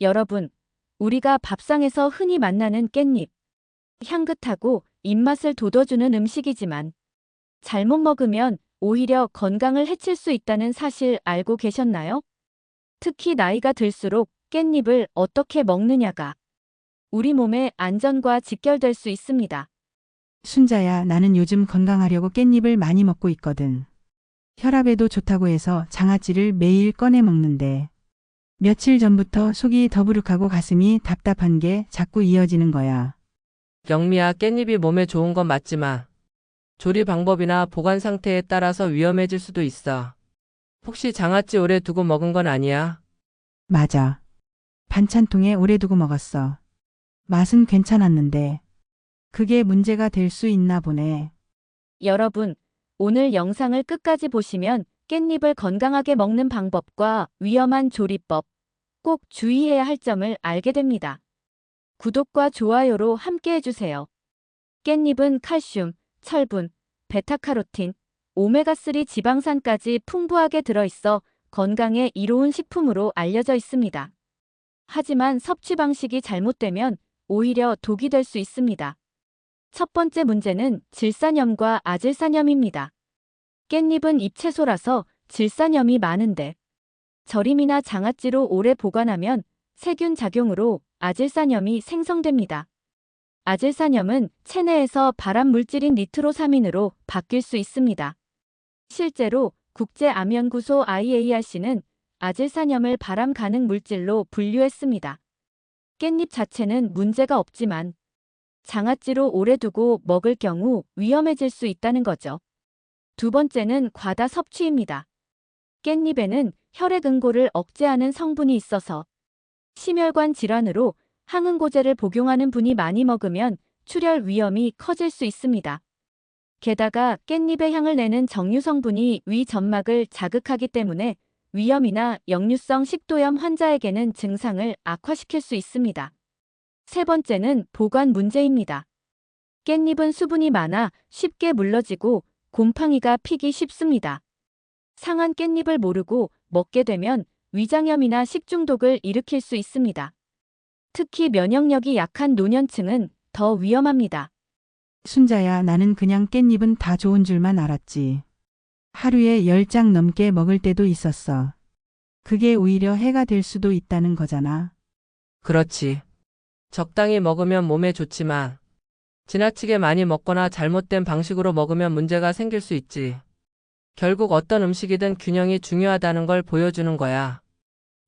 여러분, 우리가 밥상에서 흔히 만나는 깻잎. 향긋하고 입맛을 돋워주는 음식이지만 잘못 먹으면 오히려 건강을 해칠 수 있다는 사실 알고 계셨나요? 특히 나이가 들수록 깻잎을 어떻게 먹느냐가 우리 몸의 안전과 직결될 수 있습니다. 순자야, 나는 요즘 건강하려고 깻잎을 많이 먹고 있거든. 혈압에도 좋다고 해서 장아찌를 매일 꺼내 먹는데 며칠 전부터 속이 더부룩하고 가슴이 답답한 게 자꾸 이어지는 거야. 영미야, 깻잎이 몸에 좋은 건 맞지만 조리 방법이나 보관 상태에 따라서 위험해질 수도 있어. 혹시 장아찌 오래 두고 먹은 건 아니야? 맞아. 반찬통에 오래 두고 먹었어. 맛은 괜찮았는데 그게 문제가 될 수 있나 보네. 여러분, 오늘 영상을 끝까지 보시면 깻잎을 건강하게 먹는 방법과 위험한 조리법, 꼭 주의해야 할 점을 알게 됩니다. 구독과 좋아요로 함께 해주세요. 깻잎은 칼슘, 철분, 베타카로틴, 오메가3 지방산까지 풍부하게 들어있어 건강에 이로운 식품으로 알려져 있습니다. 하지만 섭취 방식이 잘못되면 오히려 독이 될 수 있습니다. 첫 번째 문제는 질산염과 아질산염입니다. 깻잎은 잎채소라서 질산염이 많은데 절임이나 장아찌로 오래 보관하면 세균 작용으로 아질산염이 생성됩니다. 아질산염은 체내에서 발암 물질인 니트로사민으로 바뀔 수 있습니다. 실제로 국제암연구소 IARC는 아질산염을 발암 가능 물질로 분류했습니다. 깻잎 자체는 문제가 없지만 장아찌로 오래 두고 먹을 경우 위험해질 수 있다는 거죠. 두 번째는 과다 섭취입니다. 깻잎에는 혈액 응고를 억제하는 성분이 있어서 심혈관 질환으로 항응고제를 복용하는 분이 많이 먹으면 출혈 위험이 커질 수 있습니다. 게다가 깻잎의 향을 내는 정유 성분이 위 점막을 자극하기 때문에 위염이나 역류성 식도염 환자에게는 증상을 악화시킬 수 있습니다. 세 번째는 보관 문제입니다. 깻잎은 수분이 많아 쉽게 물러지고 곰팡이가 피기 쉽습니다. 상한 깻잎을 모르고 먹게 되면 위장염이나 식중독을 일으킬 수 있습니다. 특히 면역력이 약한 노년층은 더 위험합니다. 순자야, 나는 그냥 깻잎은 다 좋은 줄만 알았지. 하루에 10장 넘게 먹을 때도 있었어. 그게 오히려 해가 될 수도 있다는 거잖아. 그렇지. 적당히 먹으면 몸에 좋지만 지나치게 많이 먹거나 잘못된 방식으로 먹으면 문제가 생길 수 있지. 결국 어떤 음식이든 균형이 중요하다는 걸 보여주는 거야.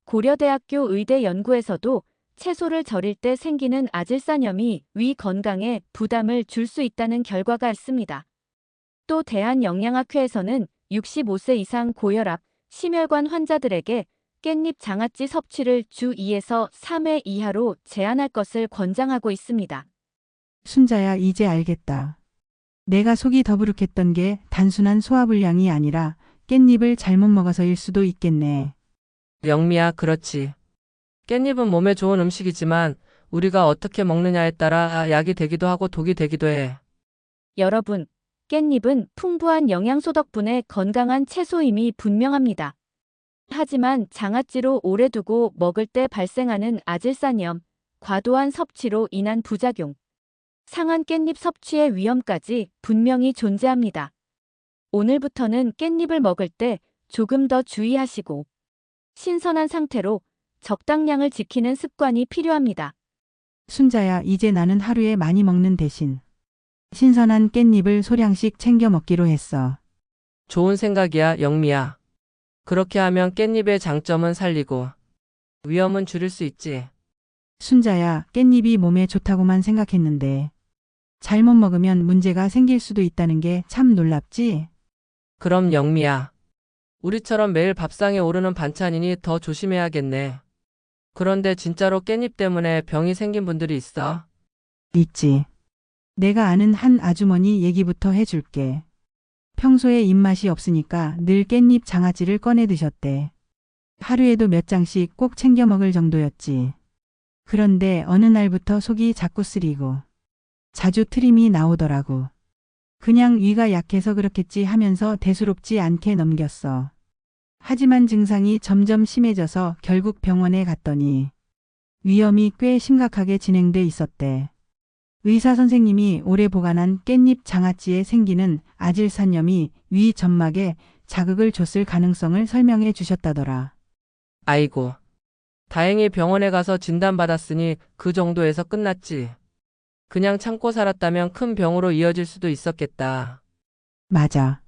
고려대학교 의대 연구에서도 채소를 절일 때 생기는 아질산염이 위 건강에 부담을 줄 수 있다는 결과가 있습니다. 또 대한영양학회에서는 65세 이상 고혈압, 심혈관 환자들에게 깻잎 장아찌 섭취를 주 2에서 3회 이하로 제한할 것을 권장하고 있습니다. 순자야, 이제 알겠다. 내가 속이 더부룩했던 게 단순한 소화불량이 아니라 깻잎을 잘못 먹어서일 수도 있겠네. 영미야, 그렇지. 깻잎은 몸에 좋은 음식이지만 우리가 어떻게 먹느냐에 따라 약이 되기도 하고 독이 되기도 해. 여러분, 깻잎은 풍부한 영양소 덕분에 건강한 채소임이 분명합니다. 하지만 장아찌로 오래 두고 먹을 때 발생하는 아질산염, 과도한 섭취로 인한 부작용, 상한 깻잎 섭취의 위험까지 분명히 존재합니다. 오늘부터는 깻잎을 먹을 때 조금 더 주의하시고 신선한 상태로 적당량을 지키는 습관이 필요합니다. 순자야, 이제 나는 하루에 많이 먹는 대신 신선한 깻잎을 소량씩 챙겨 먹기로 했어. 좋은 생각이야, 영미야. 그렇게 하면 깻잎의 장점은 살리고 위험은 줄일 수 있지. 순자야, 깻잎이 몸에 좋다고만 생각했는데 잘못 먹으면 문제가 생길 수도 있다는 게 참 놀랍지? 그럼 영미야. 우리처럼 매일 밥상에 오르는 반찬이니 더 조심해야겠네. 그런데 진짜로 깻잎 때문에 병이 생긴 분들이 있어? 있지. 내가 아는 한 아주머니 얘기부터 해줄게. 평소에 입맛이 없으니까 늘 깻잎 장아찌를 꺼내 드셨대. 하루에도 몇 장씩 꼭 챙겨 먹을 정도였지. 그런데 어느 날부터 속이 자꾸 쓰리고 자주 트림이 나오더라고. 그냥 위가 약해서 그렇겠지 하면서 대수롭지 않게 넘겼어. 하지만 증상이 점점 심해져서 결국 병원에 갔더니 위험이 꽤 심각하게 진행돼 있었대. 의사 선생님이 오래 보관한 깻잎 장아찌에 생기는 아질산염이 위 점막에 자극을 줬을 가능성을 설명해 주셨다더라. 아이고. 다행히 병원에 가서 진단받았으니 그 정도에서 끝났지. 그냥 참고 살았다면 큰 병으로 이어질 수도 있었겠다. 맞아.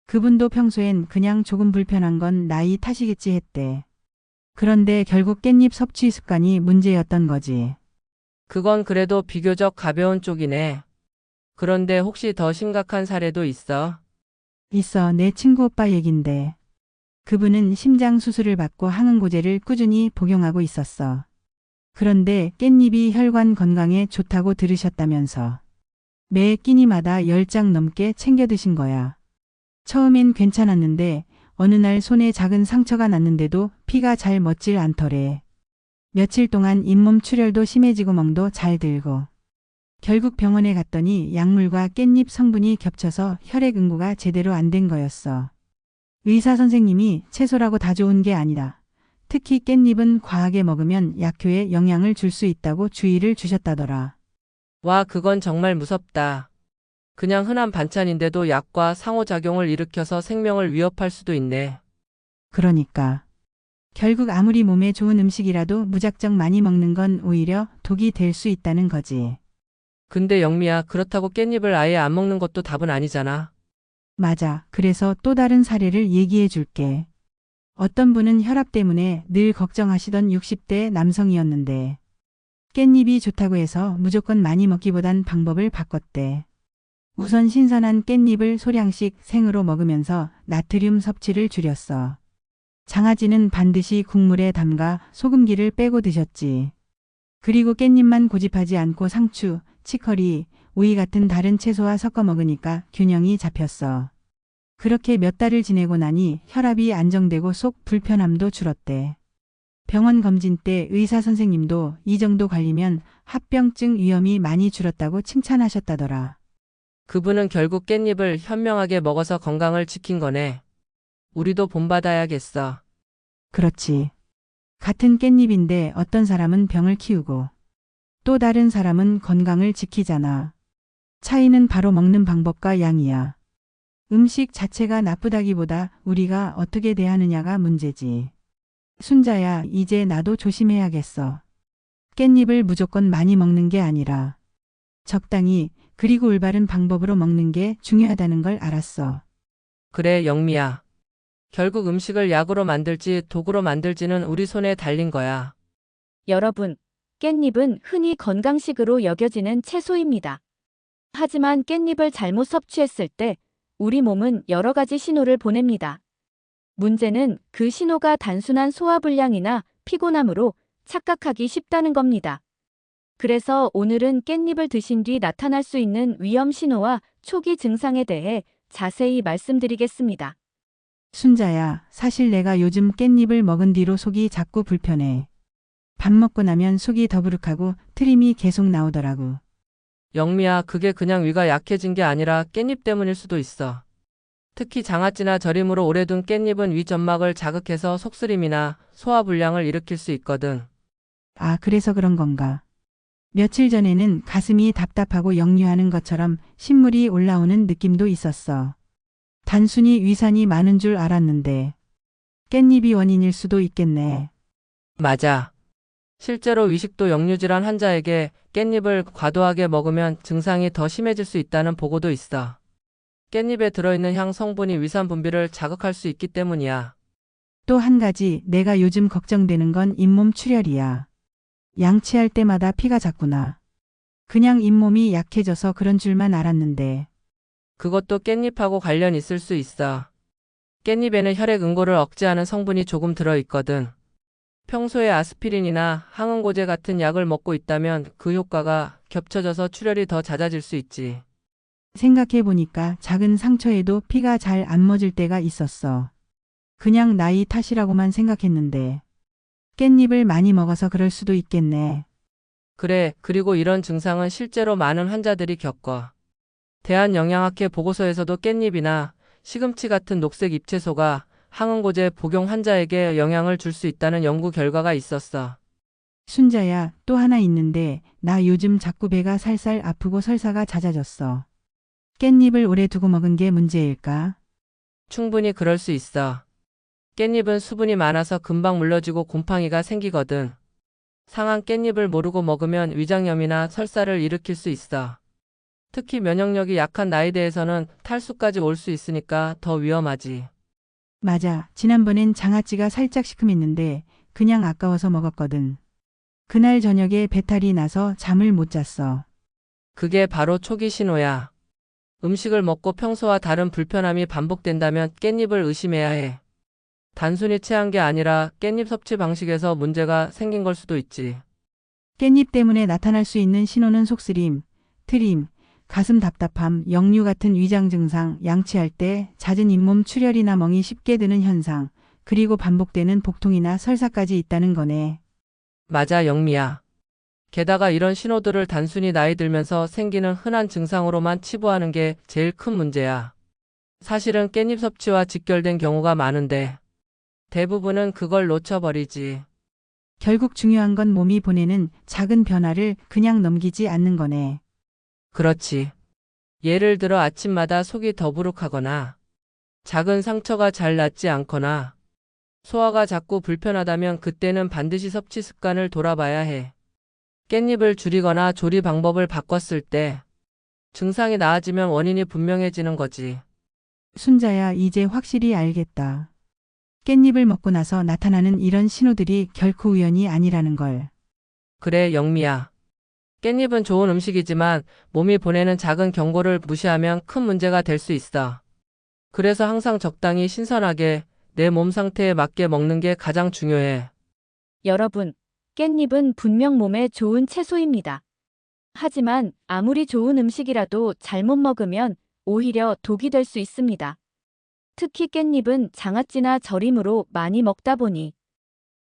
그분도 평소엔 그냥 조금 불편한 건 나이 탓이겠지 했대. 그런데 결국 깻잎 섭취 습관이 문제였던 거지. 그건 그래도 비교적 가벼운 쪽이네. 그런데 혹시 더 심각한 사례도 있어? 있어, 내 친구 오빠 얘긴데. 그분은 심장 수술을 받고 항응고제를 꾸준히 복용하고 있었어. 그런데 깻잎이 혈관 건강에 좋다고 들으셨다면서. 매 끼니마다 10장 넘게 챙겨 드신 거야. 처음엔 괜찮았는데 어느 날 손에 작은 상처가 났는데도 피가 잘 멎질 않더래. 며칠 동안 잇몸 출혈도 심해지고 멍도 잘 들고. 결국 병원에 갔더니 약물과 깻잎 성분이 겹쳐서 혈액 응고가 제대로 안 된 거였어. 의사 선생님이 채소라고 다 좋은 게 아니다. 특히 깻잎은 과하게 먹으면 약효에 영향을 줄 수 있다고 주의를 주셨다더라. 와, 그건 정말 무섭다. 그냥 흔한 반찬인데도 약과 상호작용을 일으켜서 생명을 위협할 수도 있네. 그러니까. 결국 아무리 몸에 좋은 음식이라도 무작정 많이 먹는 건 오히려 독이 될 수 있다는 거지. 근데 영미야, 그렇다고 깻잎을 아예 안 먹는 것도 답은 아니잖아. 맞아. 그래서 또 다른 사례를 얘기해 줄게. 어떤 분은 혈압 때문에 늘 걱정하시던 60대 남성이었는데 깻잎이 좋다고 해서 무조건 많이 먹기보단 방법을 바꿨대. 우선 신선한 깻잎을 소량씩 생으로 먹으면서 나트륨 섭취를 줄였어. 장아찌는 반드시 국물에 담가 소금기를 빼고 드셨지. 그리고 깻잎만 고집하지 않고 상추, 치커리, 오이 같은 다른 채소와 섞어 먹으니까 균형이 잡혔어. 그렇게 몇 달을 지내고 나니 혈압이 안정되고 속 불편함도 줄었대. 병원 검진 때 의사 선생님도 이 정도 관리면 합병증 위험이 많이 줄었다고 칭찬하셨다더라. 그분은 결국 깻잎을 현명하게 먹어서 건강을 지킨 거네. 우리도 본받아야겠어. 그렇지. 같은 깻잎인데 어떤 사람은 병을 키우고 또 다른 사람은 건강을 지키잖아. 차이는 바로 먹는 방법과 양이야. 음식 자체가 나쁘다기보다 우리가 어떻게 대하느냐가 문제지. 순자야, 이제 나도 조심해야겠어. 깻잎을 무조건 많이 먹는 게 아니라 적당히 그리고 올바른 방법으로 먹는 게 중요하다는 걸 알았어. 그래, 영미야. 결국 음식을 약으로 만들지 독으로 만들지는 우리 손에 달린 거야. 여러분, 깻잎은 흔히 건강식으로 여겨지는 채소입니다. 하지만 깻잎을 잘못 섭취했을 때 우리 몸은 여러 가지 신호를 보냅니다. 문제는 그 신호가 단순한 소화불량이나 피곤함으로 착각하기 쉽다는 겁니다. 그래서 오늘은 깻잎을 드신 뒤 나타날 수 있는 위험 신호와 초기 증상에 대해 자세히 말씀드리겠습니다. 순자야, 사실 내가 요즘 깻잎을 먹은 뒤로 속이 자꾸 불편해. 밥 먹고 나면 속이 더부룩하고 트림이 계속 나오더라고. 영미야, 그게 그냥 위가 약해진 게 아니라 깻잎 때문일 수도 있어. 특히 장아찌나 절임으로 오래 둔 깻잎은 위 점막을 자극해서 속쓰림이나 소화불량을 일으킬 수 있거든. 아, 그래서 그런 건가. 며칠 전에는 가슴이 답답하고 역류하는 것처럼 신물이 올라오는 느낌도 있었어. 단순히 위산이 많은 줄 알았는데 깻잎이 원인일 수도 있겠네. 맞아. 실제로 위식도 역류질환 환자에게 깻잎을 과도하게 먹으면 증상이 더 심해질 수 있다는 보고도 있어. 깻잎에 들어있는 향 성분이 위산 분비를 자극할 수 있기 때문이야. 또 한 가지 내가 요즘 걱정되는 건 잇몸 출혈이야. 양치할 때마다 피가 잦구나. 그냥 잇몸이 약해져서 그런 줄만 알았는데. 그것도 깻잎하고 관련 있을 수 있어. 깻잎에는 혈액 응고를 억제하는 성분이 조금 들어있거든. 평소에 아스피린이나 항응고제 같은 약을 먹고 있다면 그 효과가 겹쳐져서 출혈이 더 잦아질 수 있지. 생각해보니까 작은 상처에도 피가 잘 안 멎을 때가 있었어. 그냥 나이 탓이라고만 생각했는데. 깻잎을 많이 먹어서 그럴 수도 있겠네. 그래, 그리고 이런 증상은 실제로 많은 환자들이 겪어. 대한영양학회 보고서에서도 깻잎이나 시금치 같은 녹색 잎채소가 항응고제 복용 환자에게 영향을 줄 수 있다는 연구 결과가 있었어. 순자야, 또 하나 있는데 나 요즘 자꾸 배가 살살 아프고 설사가 잦아졌어. 깻잎을 오래 두고 먹은 게 문제일까? 충분히 그럴 수 있어. 깻잎은 수분이 많아서 금방 물러지고 곰팡이가 생기거든. 상한 깻잎을 모르고 먹으면 위장염이나 설사를 일으킬 수 있어. 특히 면역력이 약한 나이대에서는 탈수까지 올 수 있으니까 더 위험하지. 맞아. 지난번엔 장아찌가 살짝 시큼했는데 그냥 아까워서 먹었거든. 그날 저녁에 배탈이 나서 잠을 못 잤어. 그게 바로 초기 신호야. 음식을 먹고 평소와 다른 불편함이 반복된다면 깻잎을 의심해야 해. 단순히 체한 게 아니라 깻잎 섭취 방식에서 문제가 생긴 걸 수도 있지. 깻잎 때문에 나타날 수 있는 신호는 속쓰림, 트림, 가슴 답답함, 역류 같은 위장 증상, 양치할 때 잦은 잇몸 출혈이나 멍이 쉽게 드는 현상, 그리고 반복되는 복통이나 설사까지 있다는 거네. 맞아, 영미야. 게다가 이런 신호들을 단순히 나이 들면서 생기는 흔한 증상으로만 치부하는 게 제일 큰 문제야. 사실은 깻잎 섭취와 직결된 경우가 많은데 대부분은 그걸 놓쳐버리지. 결국 중요한 건 몸이 보내는 작은 변화를 그냥 넘기지 않는 거네. 그렇지. 예를 들어 아침마다 속이 더부룩하거나 작은 상처가 잘 낫지 않거나 소화가 자꾸 불편하다면 그때는 반드시 섭취 습관을 돌아봐야 해. 깻잎을 줄이거나 조리 방법을 바꿨을 때 증상이 나아지면 원인이 분명해지는 거지. 순자야, 이제 확실히 알겠다. 깻잎을 먹고 나서 나타나는 이런 신호들이 결코 우연이 아니라는 걸. 그래, 영미야. 깻잎은 좋은 음식이지만 몸이 보내는 작은 경고를 무시하면 큰 문제가 될 수 있어. 그래서 항상 적당히 신선하게 내 몸 상태에 맞게 먹는 게 가장 중요해. 여러분, 깻잎은 분명 몸에 좋은 채소입니다. 하지만 아무리 좋은 음식이라도 잘못 먹으면 오히려 독이 될 수 있습니다. 특히 깻잎은 장아찌나 절임으로 많이 먹다 보니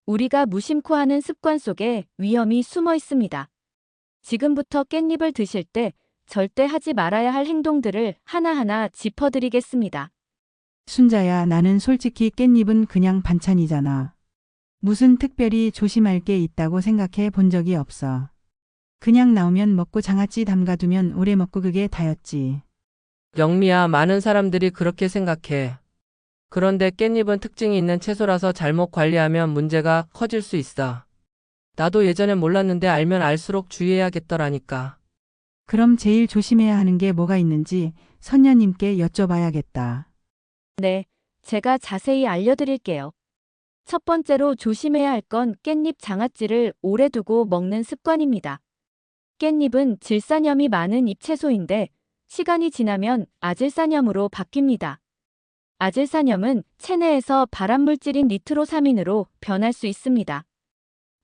우리가 무심코 하는 습관 속에 위험이 숨어 있습니다. 지금부터 깻잎을 드실 때 절대 하지 말아야 할 행동들을 하나하나 짚어드리겠습니다. 순자야, 나는 솔직히 깻잎은 그냥 반찬이잖아. 무슨 특별히 조심할 게 있다고 생각해 본 적이 없어. 그냥 나오면 먹고 장아찌 담가두면 오래 먹고 그게 다였지. 영미야, 많은 사람들이 그렇게 생각해. 그런데 깻잎은 특징이 있는 채소라서 잘못 관리하면 문제가 커질 수 있어. 나도 예전엔 몰랐는데 알면 알수록 주의해야겠더라니까. 그럼 제일 조심해야 하는 게 뭐가 있는지 선녀님께 여쭤봐야겠다. 네, 제가 자세히 알려드릴게요. 첫 번째로 조심해야 할 건 깻잎 장아찌를 오래 두고 먹는 습관입니다. 깻잎은 질산염이 많은 잎채소인데 시간이 지나면 아질산염으로 바뀝니다. 아질산염은 체내에서 발암물질인 니트로사민으로 변할 수 있습니다.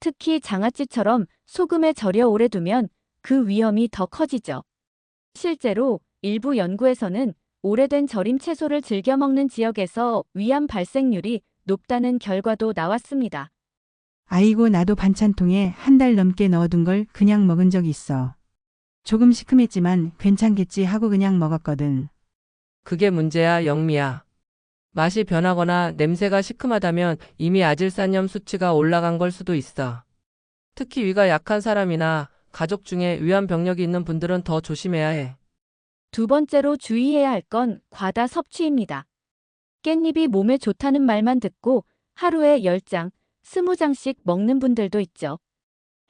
특히 장아찌처럼 소금에 절여 오래 두면 그 위험이 더 커지죠. 실제로 일부 연구에서는 오래된 절임 채소를 즐겨 먹는 지역에서 위암 발생률이 높다는 결과도 나왔습니다. 아이고, 나도 반찬통에 한 달 넘게 넣어둔 걸 그냥 먹은 적 있어. 조금 시큼했지만 괜찮겠지 하고 그냥 먹었거든. 그게 문제야, 영미야. 맛이 변하거나 냄새가 시큼하다면 이미 아질산염 수치가 올라간 걸 수도 있어. 특히 위가 약한 사람이나 가족 중에 위암 병력이 있는 분들은 더 조심해야 해. 두 번째로 주의해야 할 건 과다 섭취입니다. 깻잎이 몸에 좋다는 말만 듣고 하루에 10장, 20장씩 먹는 분들도 있죠.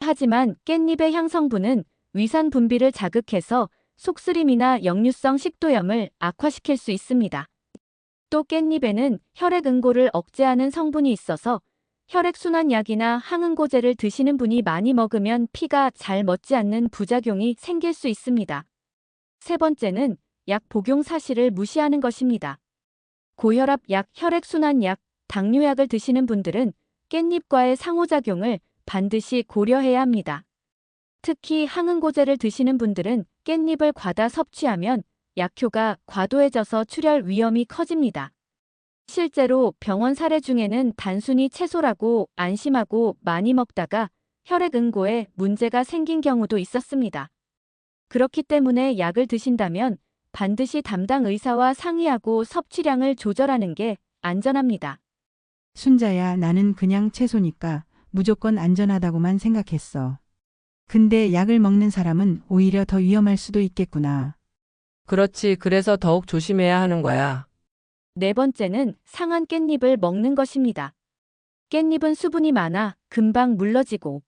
하지만 깻잎의 향성분은 위산 분비를 자극해서 속쓰림이나 역류성 식도염을 악화시킬 수 있습니다. 또 깻잎에는 혈액응고를 억제하는 성분이 있어서 혈액순환약이나 항응고제를 드시는 분이 많이 먹으면 피가 잘 멎지 않는 부작용이 생길 수 있습니다. 세 번째는 약 복용 사실을 무시하는 것입니다. 고혈압 약, 혈액순환약, 당뇨약을 드시는 분들은 깻잎과의 상호작용을 반드시 고려해야 합니다. 특히 항응고제를 드시는 분들은 깻잎을 과다 섭취하면 약효가 과도해져서 출혈 위험이 커집니다. 실제로 병원 사례 중에는 단순히 채소라고 안심하고 많이 먹다가 혈액응고에 문제가 생긴 경우도 있었습니다. 그렇기 때문에 약을 드신다면 반드시 담당 의사와 상의하고 섭취량을 조절하는 게 안전합니다. 순자야, 나는 그냥 채소니까 무조건 안전하다고만 생각했어. 근데 약을 먹는 사람은 오히려 더 위험할 수도 있겠구나. 그렇지. 그래서 더욱 조심해야 하는 거야. 네 번째는 상한 깻잎을 먹는 것입니다. 깻잎은 수분이 많아 금방 물러지고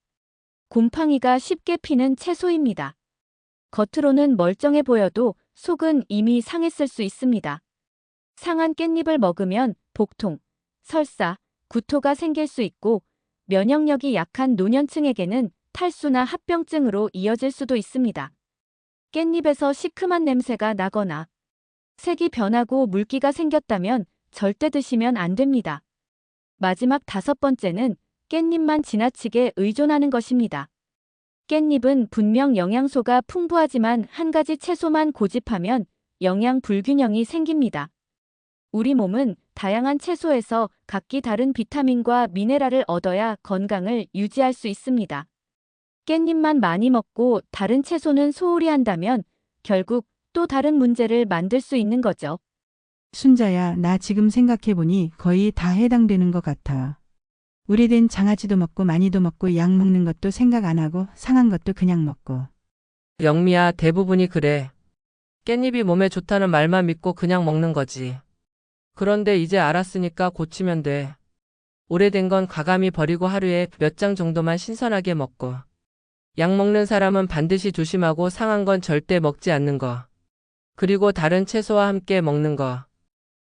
곰팡이가 쉽게 피는 채소입니다. 겉으로는 멀쩡해 보여도 속은 이미 상했을 수 있습니다. 상한 깻잎을 먹으면 복통, 설사, 구토가 생길 수 있고 면역력이 약한 노년층에게는 탈수나 합병증으로 이어질 수도 있습니다. 깻잎에서 시큼한 냄새가 나거나 색이 변하고 물기가 생겼다면 절대 드시면 안 됩니다. 마지막 다섯 번째는 깻잎만 지나치게 의존하는 것입니다. 깻잎은 분명 영양소가 풍부하지만 한 가지 채소만 고집하면 영양 불균형이 생깁니다. 우리 몸은 다양한 채소에서 각기 다른 비타민과 미네랄을 얻어야 건강을 유지할 수 있습니다. 깻잎만 많이 먹고 다른 채소는 소홀히 한다면 결국 또 다른 문제를 만들 수 있는 거죠. 순자야, 나 지금 생각해보니 거의 다 해당되는 것 같아. 오래된 장아찌도 먹고 많이도 먹고 약 먹는 것도 생각 안 하고 상한 것도 그냥 먹고. 영미야, 대부분이 그래. 깻잎이 몸에 좋다는 말만 믿고 그냥 먹는 거지. 그런데 이제 알았으니까 고치면 돼. 오래된 건 과감히 버리고 하루에 몇 장 정도만 신선하게 먹고. 약 먹는 사람은 반드시 조심하고 상한 건 절대 먹지 않는 거. 그리고 다른 채소와 함께 먹는 거.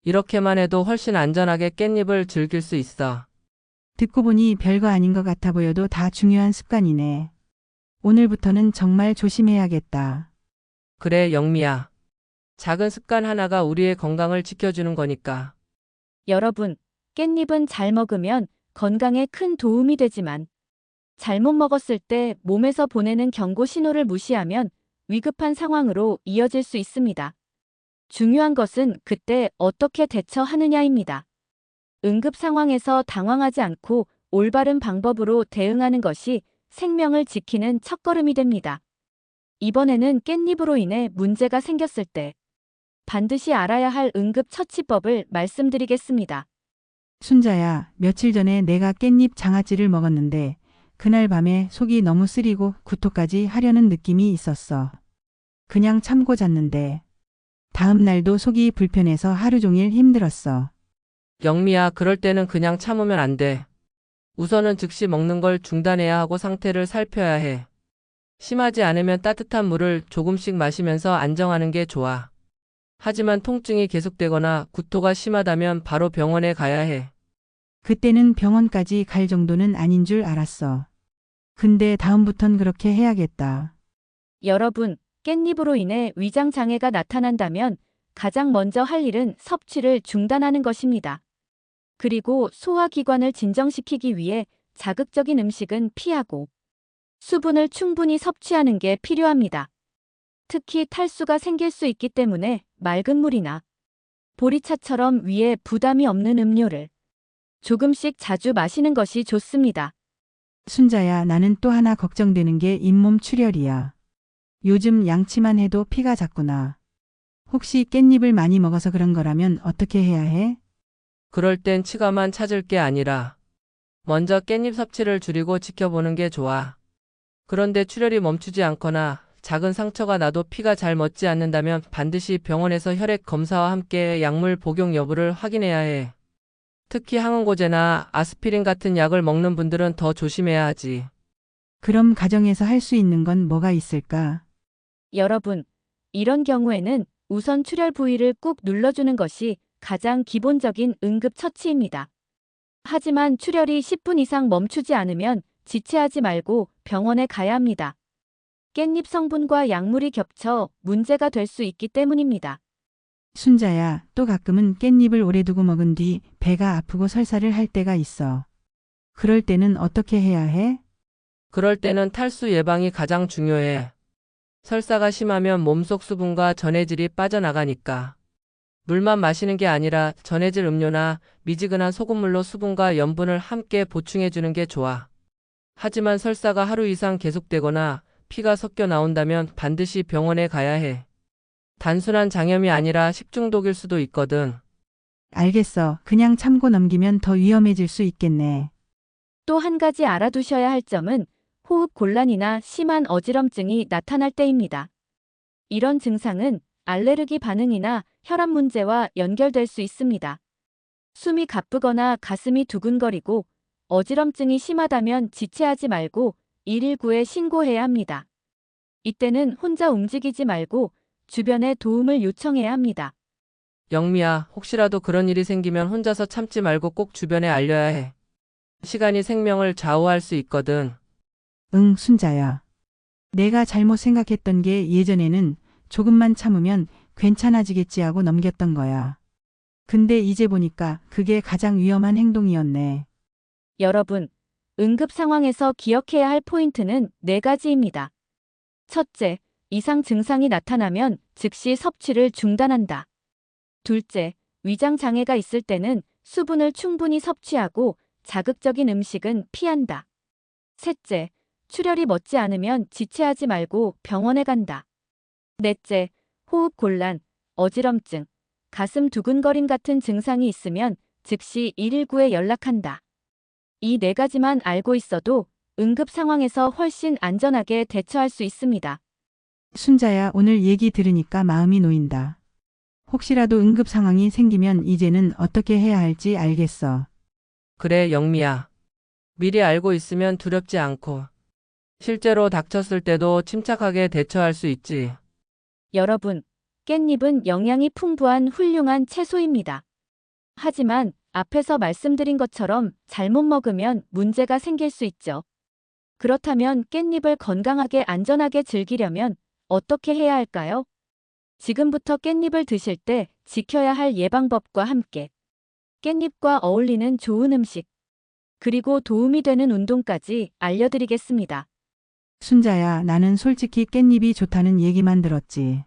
이렇게만 해도 훨씬 안전하게 깻잎을 즐길 수 있어. 듣고 보니 별거 아닌 것 같아 보여도 다 중요한 습관이네. 오늘부터는 정말 조심해야겠다. 그래, 영미야. 작은 습관 하나가 우리의 건강을 지켜주는 거니까. 여러분, 깻잎은 잘 먹으면 건강에 큰 도움이 되지만 잘못 먹었을 때 몸에서 보내는 경고 신호를 무시하면 위급한 상황으로 이어질 수 있습니다. 중요한 것은 그때 어떻게 대처하느냐입니다. 응급 상황에서 당황하지 않고 올바른 방법으로 대응하는 것이 생명을 지키는 첫걸음이 됩니다. 이번에는 깻잎으로 인해 문제가 생겼을 때 반드시 알아야 할 응급 처치법을 말씀드리겠습니다. 순자야, 며칠 전에 내가 깻잎 장아찌를 먹었는데 그날 밤에 속이 너무 쓰리고 구토까지 하려는 느낌이 있었어. 그냥 참고 잤는데 다음 날도 속이 불편해서 하루 종일 힘들었어. 영미야, 그럴 때는 그냥 참으면 안 돼. 우선은 즉시 먹는 걸 중단해야 하고 상태를 살펴야 해. 심하지 않으면 따뜻한 물을 조금씩 마시면서 안정하는 게 좋아. 하지만 통증이 계속되거나 구토가 심하다면 바로 병원에 가야 해. 그때는 병원까지 갈 정도는 아닌 줄 알았어. 근데 다음부턴 그렇게 해야겠다. 여러분, 깻잎으로 인해 위장 장애가 나타난다면 가장 먼저 할 일은 섭취를 중단하는 것입니다. 그리고 소화기관을 진정시키기 위해 자극적인 음식은 피하고 수분을 충분히 섭취하는 게 필요합니다. 특히 탈수가 생길 수 있기 때문에 맑은 물이나 보리차처럼 위에 부담이 없는 음료를 조금씩 자주 마시는 것이 좋습니다. 순자야, 나는 또 하나 걱정되는 게 잇몸 출혈이야. 요즘 양치만 해도 피가 잦구나. 혹시 깻잎을 많이 먹어서 그런 거라면 어떻게 해야 해? 그럴 땐 치과만 찾을 게 아니라 먼저 깻잎 섭취를 줄이고 지켜보는 게 좋아. 그런데 출혈이 멈추지 않거나 작은 상처가 나도 피가 잘 멎지 않는다면 반드시 병원에서 혈액 검사와 함께 약물 복용 여부를 확인해야 해. 특히 항응고제나 아스피린 같은 약을 먹는 분들은 더 조심해야 하지. 그럼 가정에서 할 수 있는 건 뭐가 있을까? 여러분, 이런 경우에는 우선 출혈 부위를 꾹 눌러주는 것이 가장 기본적인 응급처치입니다. 하지만 출혈이 10분 이상 멈추지 않으면 지체하지 말고 병원에 가야 합니다. 깻잎 성분과 약물이 겹쳐 문제가 될 수 있기 때문입니다. 순자야, 또 가끔은 깻잎을 오래 두고 먹은 뒤 배가 아프고 설사를 할 때가 있어. 그럴 때는 어떻게 해야 해? 그럴 때는 탈수 예방이 가장 중요해. 설사가 심하면 몸속 수분과 전해질이 빠져나가니까. 물만 마시는 게 아니라 전해질 음료나 미지근한 소금물로 수분과 염분을 함께 보충해주는 게 좋아. 하지만 설사가 하루 이상 계속되거나 피가 섞여 나온다면 반드시 병원에 가야 해. 단순한 장염이 아니라 식중독일 수도 있거든. 알겠어. 그냥 참고 넘기면 더 위험해질 수 있겠네. 또 한 가지 알아두셔야 할 점은 호흡 곤란이나 심한 어지럼증이 나타날 때입니다. 이런 증상은 알레르기 반응이나 혈압 문제와 연결될 수 있습니다. 숨이 가쁘거나 가슴이 두근거리고 어지럼증이 심하다면 지체하지 말고 119에 신고해야 합니다. 이때는 혼자 움직이지 말고 주변에 도움을 요청해야 합니다. 영미야, 혹시라도 그런 일이 생기면 혼자서 참지 말고 꼭 주변에 알려야 해. 시간이 생명을 좌우할 수 있거든. 응, 순자야. 내가 잘못 생각했던 게 예전에는 조금만 참으면 괜찮아지겠지 하고 넘겼던 거야. 근데 이제 보니까 그게 가장 위험한 행동이었네. 여러분, 응급 상황에서 기억해야 할 포인트는 4가지입니다. 첫째, 이상 증상이 나타나면 즉시 섭취를 중단한다. 둘째, 위장 장애가 있을 때는 수분을 충분히 섭취하고 자극적인 음식은 피한다. 셋째, 출혈이 멎지 않으면 지체하지 말고 병원에 간다. 넷째, 호흡 곤란, 어지럼증, 가슴 두근거림 같은 증상이 있으면 즉시 119에 연락한다. 이 4가지만 알고 있어도 응급 상황에서 훨씬 안전하게 대처할 수 있습니다. 순자야, 오늘 얘기 들으니까 마음이 놓인다. 혹시라도 응급 상황이 생기면 이제는 어떻게 해야 할지 알겠어. 그래, 영미야. 미리 알고 있으면 두렵지 않고, 실제로 닥쳤을 때도 침착하게 대처할 수 있지. 여러분, 깻잎은 영양이 풍부한 훌륭한 채소입니다. 하지만 앞에서 말씀드린 것처럼 잘못 먹으면 문제가 생길 수 있죠. 그렇다면 깻잎을 건강하게 안전하게 즐기려면 어떻게 해야 할까요? 지금부터 깻잎을 드실 때 지켜야 할 예방법과 함께 깻잎과 어울리는 좋은 음식, 그리고 도움이 되는 운동까지 알려드리겠습니다. 순자야, 나는 솔직히 깻잎이 좋다는 얘기만 들었지.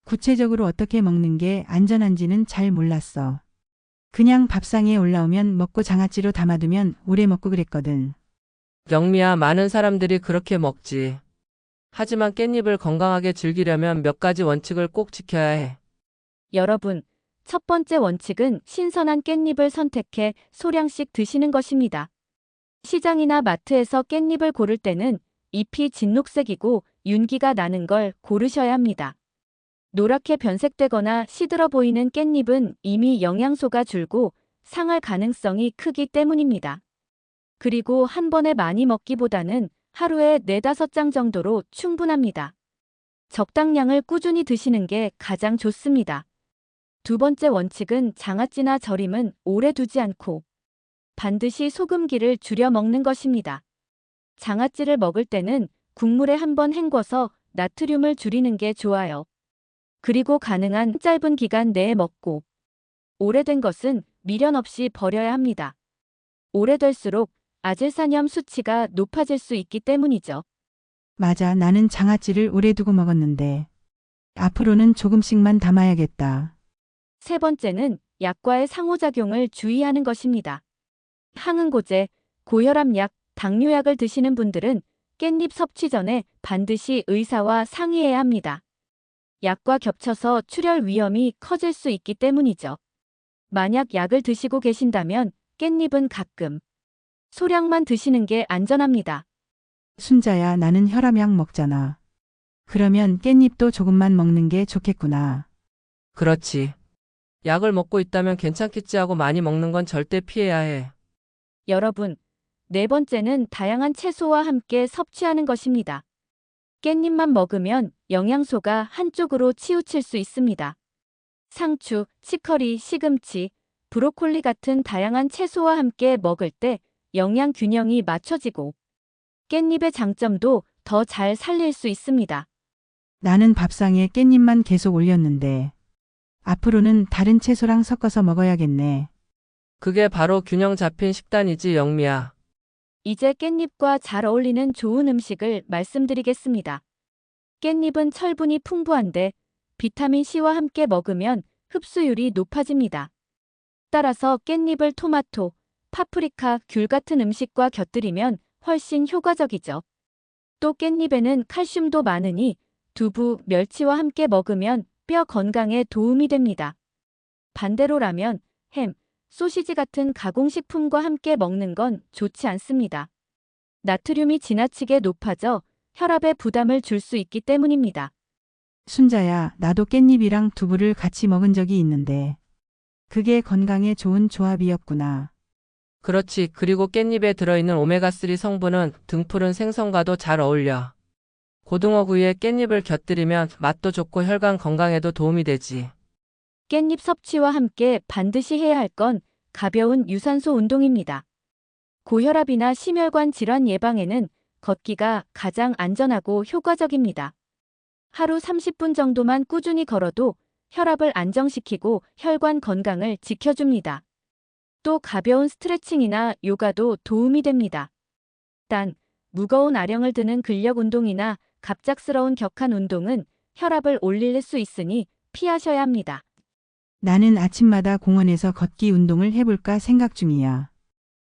구체적으로 어떻게 먹는 게 안전한지는 잘 몰랐어. 그냥 밥상에 올라오면 먹고 장아찌로 담아두면 오래 먹고 그랬거든. 영미야, 많은 사람들이 그렇게 먹지. 하지만 깻잎을 건강하게 즐기려면 몇 가지 원칙을 꼭 지켜야 해. 여러분, 첫 번째 원칙은 신선한 깻잎을 선택해 소량씩 드시는 것입니다. 시장이나 마트에서 깻잎을 고를 때는 잎이 진녹색이고 윤기가 나는 걸 고르셔야 합니다. 노랗게 변색되거나 시들어 보이는 깻잎은 이미 영양소가 줄고 상할 가능성이 크기 때문입니다. 그리고 한 번에 많이 먹기보다는 하루에 4-5장 정도로 충분합니다. 적당량을 꾸준히 드시는 게 가장 좋습니다. 두 번째 원칙은 장아찌나 절임은 오래 두지 않고 반드시 소금기를 줄여 먹는 것입니다. 장아찌를 먹을 때는 국물에 한번 헹궈서 나트륨을 줄이는 게 좋아요. 그리고 가능한 짧은 기간 내에 먹고 오래된 것은 미련 없이 버려야 합니다. 오래될수록 아질산염 수치가 높아질 수 있기 때문이죠. 맞아, 나는 장아찌를 오래 두고 먹었는데. 앞으로는 조금씩만 담아야겠다. 세 번째는 약과의 상호작용을 주의하는 것입니다. 항응고제, 고혈압약, 당뇨약을 드시는 분들은 깻잎 섭취 전에 반드시 의사와 상의해야 합니다. 약과 겹쳐서 출혈 위험이 커질 수 있기 때문이죠. 만약 약을 드시고 계신다면 깻잎은 가끔, 소량만 드시는 게 안전합니다. 순자야, 나는 혈압약 먹잖아. 그러면 깻잎도 조금만 먹는 게 좋겠구나. 그렇지. 약을 먹고 있다면 괜찮겠지 하고 많이 먹는 건 절대 피해야 해. 여러분, 네 번째는 다양한 채소와 함께 섭취하는 것입니다. 깻잎만 먹으면 영양소가 한쪽으로 치우칠 수 있습니다. 상추, 치커리, 시금치, 브로콜리 같은 다양한 채소와 함께 먹을 때 영양 균형이 맞춰지고 깻잎의 장점도 더 잘 살릴 수 있습니다. 나는 밥상에 깻잎만 계속 올렸는데. 앞으로는 다른 채소랑 섞어서 먹어야겠네. 그게 바로 균형 잡힌 식단이지, 영미야. 이제 깻잎과 잘 어울리는 좋은 음식을 말씀드리겠습니다. 깻잎은 철분이 풍부한데 비타민C와 함께 먹으면 흡수율이 높아집니다. 따라서 깻잎을 토마토, 파프리카, 귤 같은 음식과 곁들이면 훨씬 효과적이죠. 또 깻잎에는 칼슘도 많으니 두부, 멸치와 함께 먹으면 뼈 건강에 도움이 됩니다. 반대로 라면, 햄, 소시지 같은 가공식품과 함께 먹는 건 좋지 않습니다. 나트륨이 지나치게 높아져 혈압에 부담을 줄 수 있기 때문입니다. 순자야, 나도 깻잎이랑 두부를 같이 먹은 적이 있는데 그게 건강에 좋은 조합이었구나. 그렇지. 그리고 깻잎에 들어있는 오메가3 성분은 등푸른 생선과도 잘 어울려. 고등어구이에 깻잎을 곁들이면 맛도 좋고 혈관 건강에도 도움이 되지. 깻잎 섭취와 함께 반드시 해야 할 건 가벼운 유산소 운동입니다. 고혈압이나 심혈관 질환 예방에는 걷기가 가장 안전하고 효과적입니다. 하루 30분 정도만 꾸준히 걸어도 혈압을 안정시키고 혈관 건강을 지켜줍니다. 또 가벼운 스트레칭이나 요가도 도움이 됩니다. 단, 무거운 아령을 드는 근력 운동이나 갑작스러운 격한 운동은 혈압을 올릴 수 있으니 피하셔야 합니다. 나는 아침마다 공원에서 걷기 운동을 해볼까 생각 중이야.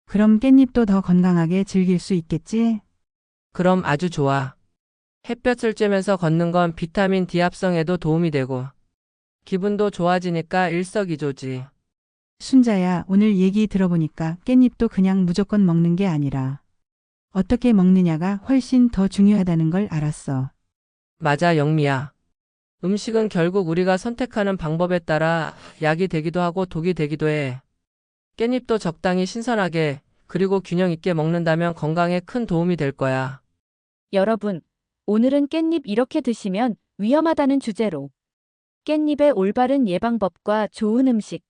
그럼 깻잎도 더 건강하게 즐길 수 있겠지? 그럼 아주 좋아. 햇볕을 쬐면서 걷는 건 비타민 D 합성에도 도움이 되고 기분도 좋아지니까 일석이조지. 순자야, 오늘 얘기 들어보니까 깻잎도 그냥 무조건 먹는 게 아니라 어떻게 먹느냐가 훨씬 더 중요하다는 걸 알았어. 맞아, 영미야. 음식은 결국 우리가 선택하는 방법에 따라 약이 되기도 하고 독이 되기도 해. 깻잎도 적당히 신선하게 그리고 균형 있게 먹는다면 건강에 큰 도움이 될 거야. 여러분, 오늘은 깻잎 이렇게 드시면 위험하다는 주제로 깻잎의 올바른 예방법과 좋은 음식,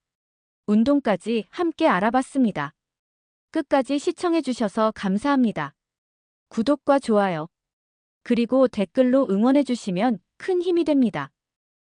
운동까지 함께 알아봤습니다. 끝까지 시청해주셔서 감사합니다. 구독과 좋아요, 그리고 댓글로 응원해주시면 큰 힘이 됩니다.